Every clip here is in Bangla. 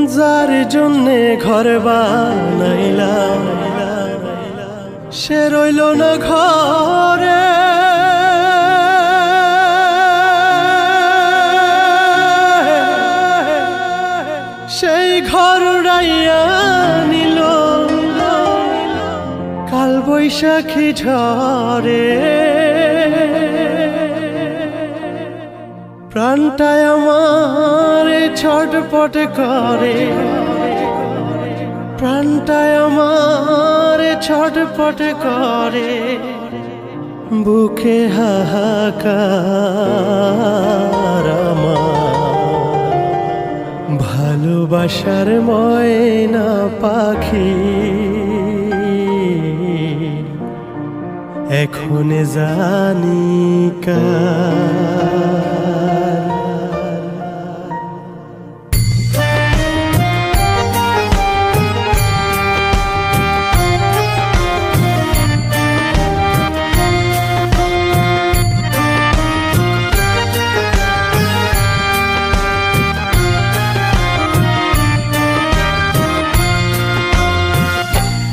যার জন্যে ঘর বানাইলাম সে রইল না ঘরে। সেই ঘর উড়াইয়া নিল কাল বৈশাখী ঝড়ে। প্রাণটায় আমার ছটপট করে, প্রাণটায় আমার ছটপট করে, বুকে হাহাকার আমার। ভালোবাসার ময়না পাখি এখন জানি কার।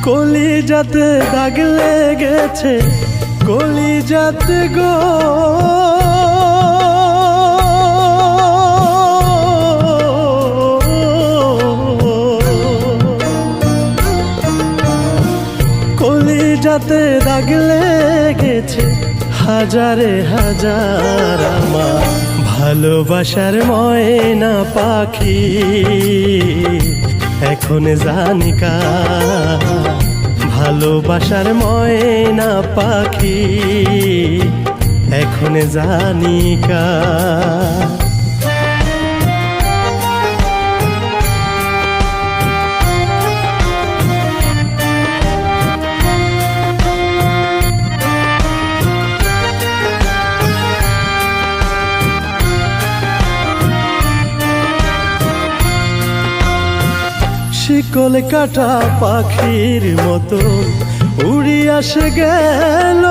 কলিজাতে দাগ লেগেছে, কলিজাতে গো, কলিজাতে দাগ লেগেছে হাজারে হাজার আমার। ভালোবাসার ময়না পাখি এখন জানি কার। ভালোবাসার ময়না পাখি এখন জানি কার। শিকল কাটা পাখির মতো উড়িয়া সে গেল,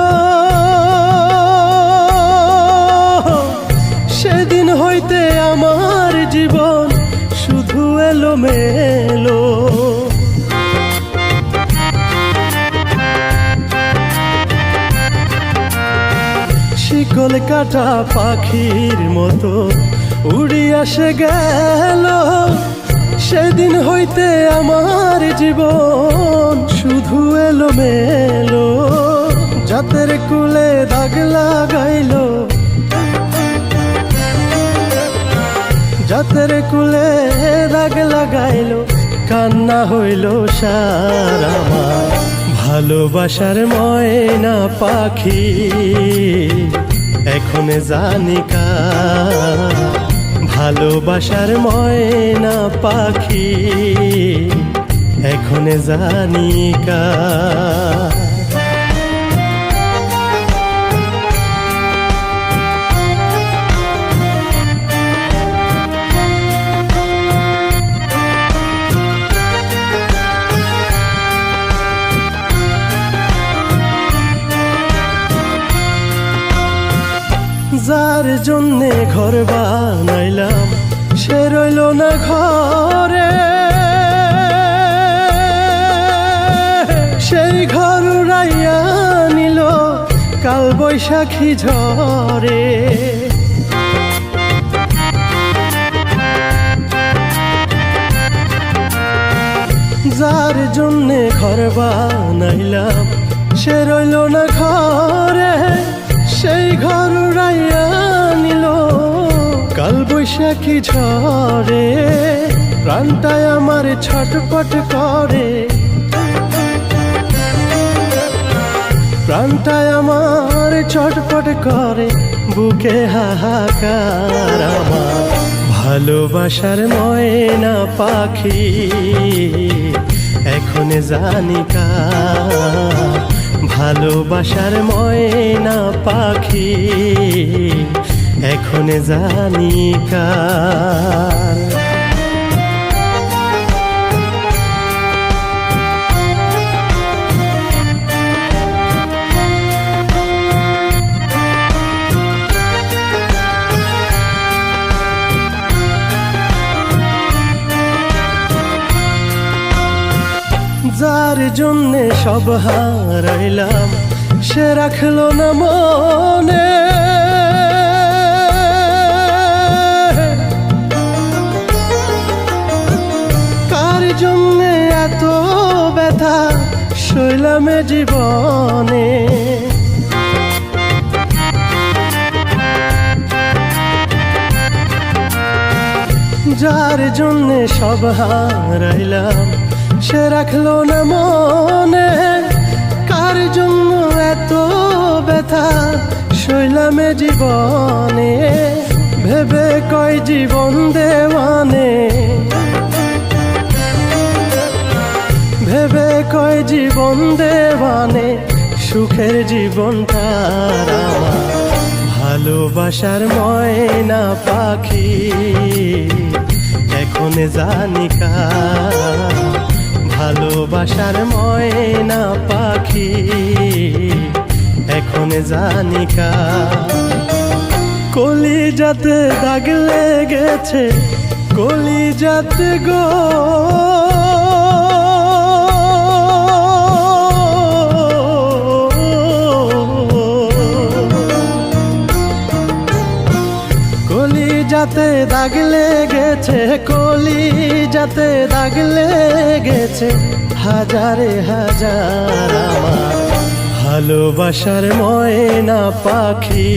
সেদিন হইতে আমার জীবন শুধু এলোমেলো। শিকল কাটা পাখির মতো উড়িয়া সে গেল, সেদিন হইতে আমার জীবন শুধু এলোমেলো। জাতের কুলে দাগ লাগাইলো, জাতের কুলে দাগ লাগাইলো, কান্না হইল সার আমার। ভালোবাসার ময়না পাখি এখন জানি কার। ভালোবাসার ময়না পাখি এখন জানি কার। যার জন্যে ঘর বানাইলাম সে রইল না ঘরে। সেই ঘর উড়াইয়া নিল কাল বৈশাখী ঝড়ে। যার জন্যে ঘর বানাইলাম সে রইল না ঘরে। সেই ঘর উড়াইয়া নিল কাল বৈশাখী ঝড়ে। প্রাণটায় আমার ছটপট করে, প্রাণটায় আমার ছটপট করে, বুকে হাহাকার আমার। ভালোবাসার ময়না পাখি এখন জানি কার। ভালোবাসার ময়না পাখি এখন জানি কার। যার জন্যে সব হারাইলাম সে রাখলো না মনে, কার জন্যে এত ব্যথা সইলাম এ জীবনে। যার জন্যে সব হারাইলাম সে রাখলো না মনে, কার জন্য এত ব্যথা সইলাম এ জীবনে। ভেবে কয় জীবন দেওয়ানে, ভেবে কয় জীবন দেওয়ানে, সুখের জীবনটা আমার ভালোবাসার ময়না পাখি এখন জানি কার। ভালোবাসার ময়না পাখি এখন জানি কার। কলিজাতে দাগ লেগেছে কলিজাতে গো, কলিজাতে দাগ লেগেছে, কলিজাতে দাগ লেগেছে হাজারে হাজার আমার ভালোবাসার ময়না পাখি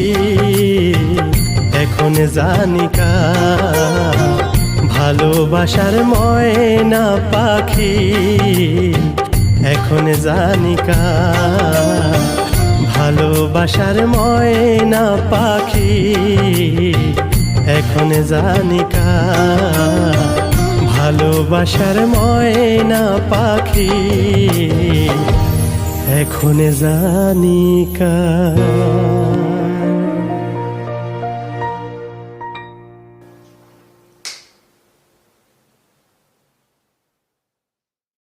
এখন জানি কার। ভালোবাসার ময়না পাখি এখন জানি কার। ভালোবাসার ময়না পাখি এখন জানি কার। ভালোবাসার ময়না পাখি এখন জানি কার।